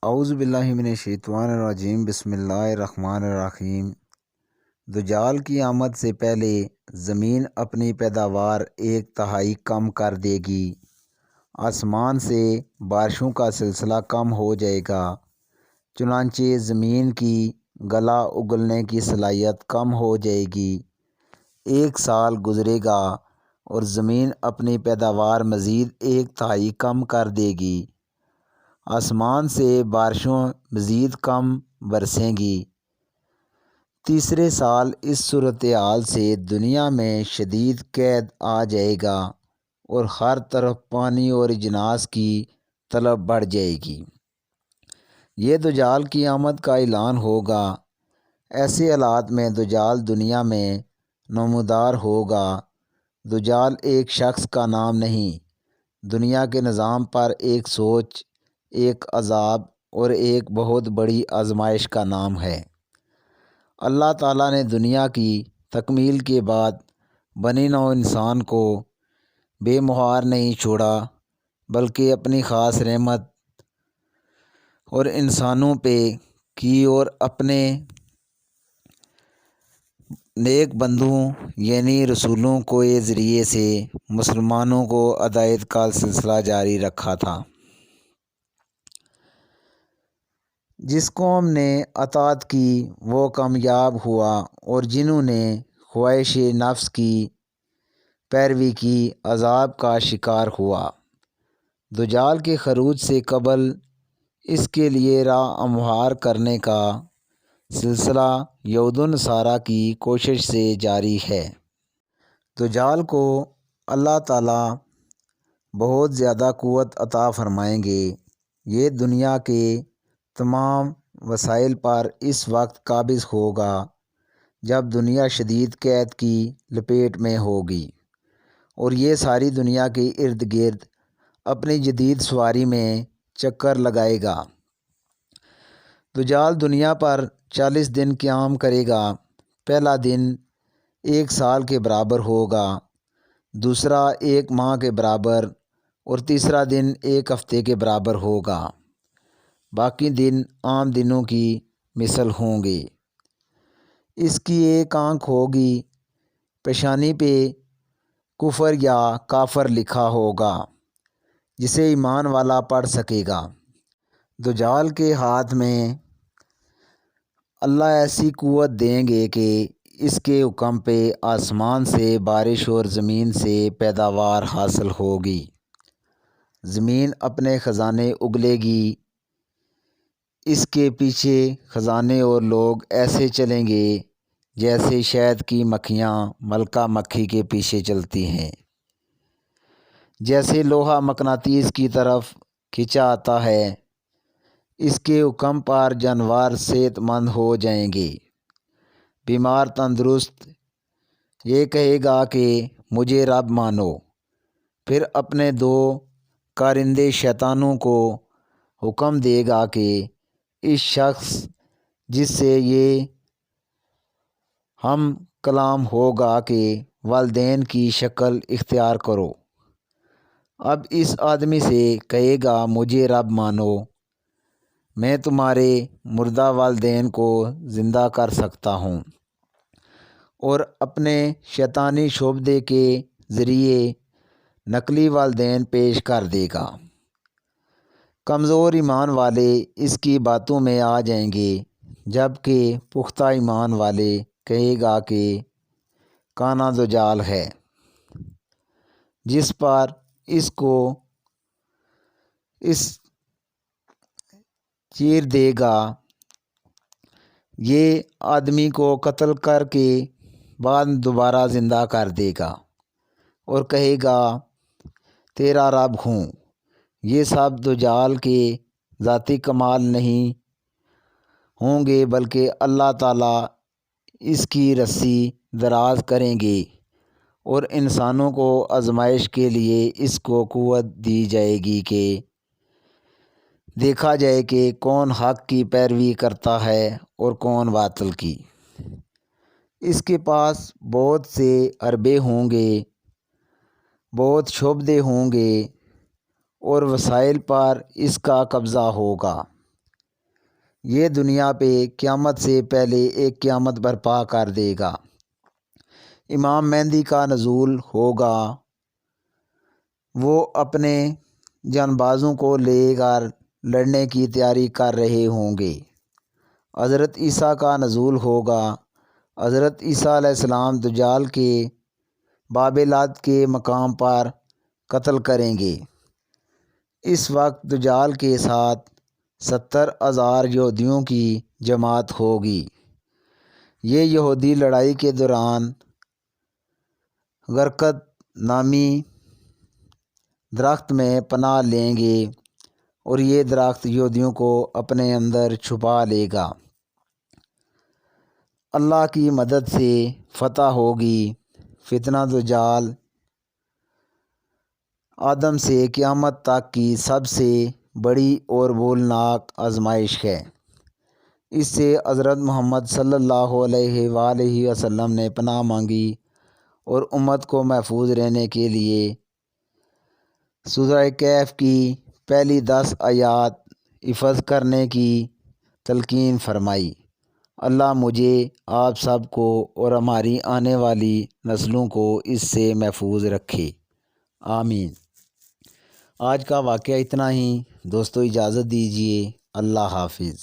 اعوذ باللہ من الشیطان الرجیم، بسم اللہ الرحمن الرحیم۔ دجال کی آمد سے پہلے زمین اپنی پیداوار 1/3 کم کر دے گی، آسمان سے بارشوں کا سلسلہ کم ہو جائے گا، چنانچہ زمین کی گلا اگلنے کی صلاحیت کم ہو جائے گی۔ 1 سال گزرے گا اور زمین اپنی پیداوار مزید 1/3 کم کر دے گی، آسمان سے بارشوں مزید کم برسیں گی۔ تیسرے سال اس صورتحال سے دنیا میں شدید قحط آ جائے گا اور ہر طرف پانی اور اجناس کی طلب بڑھ جائے گی۔ یہ دجال کی آمد کا اعلان ہوگا۔ ایسے حالات میں دجال دنیا میں نمودار ہوگا۔ دجال ایک شخص کا نام نہیں، دنیا کے نظام پر ایک سوچ، ایک عذاب اور ایک بہت بڑی آزمائش کا نام ہے۔ اللہ تعالیٰ نے دنیا کی تکمیل کے بعد بنی نوع انسان کو بے مہار نہیں چھوڑا، بلکہ اپنی خاص رحمت اور انسانوں پہ کی اور اپنے نیک بندوں یعنی رسولوں کے ذریعے سے مسلمانوں کو ہدایت کا سلسلہ جاری رکھا تھا۔ جس قوم نے اطاعت کی وہ کامیاب ہوا اور جنہوں نے خواہش نفس کی پیروی کی عذاب کا شکار ہوا۔ دجال کے خروج سے قبل اس کے لیے راہ ہموار کرنے کا سلسلہ یہود و نصارہ کی کوشش سے جاری ہے۔ دجال کو اللہ تعالیٰ بہت زیادہ قوت عطا فرمائیں گے۔ یہ دنیا کے تمام وسائل پر اس وقت قابض ہوگا جب دنیا شدید قحط کی لپیٹ میں ہوگی اور یہ ساری دنیا کے ارد گرد اپنی جدید سواری میں چکر لگائے گا۔ دجال دنیا پر 40 دن قیام کرے گا۔ پہلا دن 1 سال کے برابر ہوگا، دوسرا 1 ماہ کے برابر اور تیسرا دن 1 ہفتے کے برابر ہوگا۔ باقی دن عام دنوں کی مثل ہوں گے۔ اس کی ایک آنکھ ہوگی، پیشانی پہ کفر یا کافر لکھا ہوگا، جسے ایمان والا پڑھ سکے گا۔ دجال کے ہاتھ میں اللہ ایسی قوت دیں گے کہ اس کے حکم پہ آسمان سے بارش اور زمین سے پیداوار حاصل ہوگی۔ زمین اپنے خزانے اگلے گی، اس کے پیچھے خزانے اور لوگ ایسے چلیں گے جیسے شہد کی مکھیاں ملکہ مکھی کے پیچھے چلتی ہیں۔ جیسے لوہا مقناطیس کی طرف کھینچا آتا ہے، اس کے حکم پر جانور صحت مند ہو جائیں گے، بیمار تندرست۔ یہ کہے گا کہ مجھے رب مانو، پھر اپنے 2 کارندے شیطانوں کو حکم دے گا کہ اس شخص جس سے یہ ہم کلام ہوگا کہ والدین کی شکل اختیار کرو۔ اب اس آدمی سے کہے گا مجھے رب مانو، میں تمہارے مردہ والدین کو زندہ کر سکتا ہوں، اور اپنے شیطانی شعبدے کے ذریعے نقلی والدین پیش کر دے گا۔ کمزور ایمان والے اس کی باتوں میں آ جائیں گے، جبکہ پختہ ایمان والے کہے گا کہ کانا دجال ہے، جس پر اس کو اس چیر دے گا۔ یہ آدمی کو قتل کر کے بعد دوبارہ زندہ کر دے گا اور کہے گا تیرا رب ہوں۔ یہ سب دجال کے ذاتی کمال نہیں ہوں گے، بلکہ اللہ تعالیٰ اس کی رسی دراز کریں گے اور انسانوں کو آزمائش کے لیے اس کو قوت دی جائے گی کہ دیکھا جائے کہ کون حق کی پیروی کرتا ہے اور کون باطل کی۔ اس کے پاس بہت سے حربے ہوں گے، بہت شعبدے ہوں گے اور وسائل پر اس کا قبضہ ہوگا۔ یہ دنیا پہ قیامت سے پہلے ایک قیامت برپا کر دے گا۔ امام مہدی کا نزول ہوگا، وہ اپنے جانبازوں کو لے کر لڑنے کی تیاری کر رہے ہوں گے۔ حضرت عیسیٰ کا نزول ہوگا، حضرت عیسیٰ علیہ السلام دجال کے بابلات کے مقام پر قتل کریں گے۔ اس وقت دجال کے ساتھ 70,000 یہودیوں کی جماعت ہوگی۔ یہ یہودی لڑائی کے دوران غرقد نامی درخت میں پناہ لیں گے اور یہ درخت یہودیوں کو اپنے اندر چھپا لے گا۔ اللہ کی مدد سے فتح ہوگی۔ فتنہ دجال آدم سے قیامت تک کی سب سے بڑی اور بولناک آزمائش ہے۔ اس سے حضرت محمد صلی اللہ علیہ وآلہ وسلم نے پناہ مانگی اور امت کو محفوظ رہنے کے لیے سورہ کہف کی پہلی 10 آیات حفظ کرنے کی تلقین فرمائی۔ اللہ مجھے، آپ سب کو اور ہماری آنے والی نسلوں کو اس سے محفوظ رکھے، آمین۔ آج کا واقعہ اتنا ہی دوستو، اجازت دیجیے، اللہ حافظ۔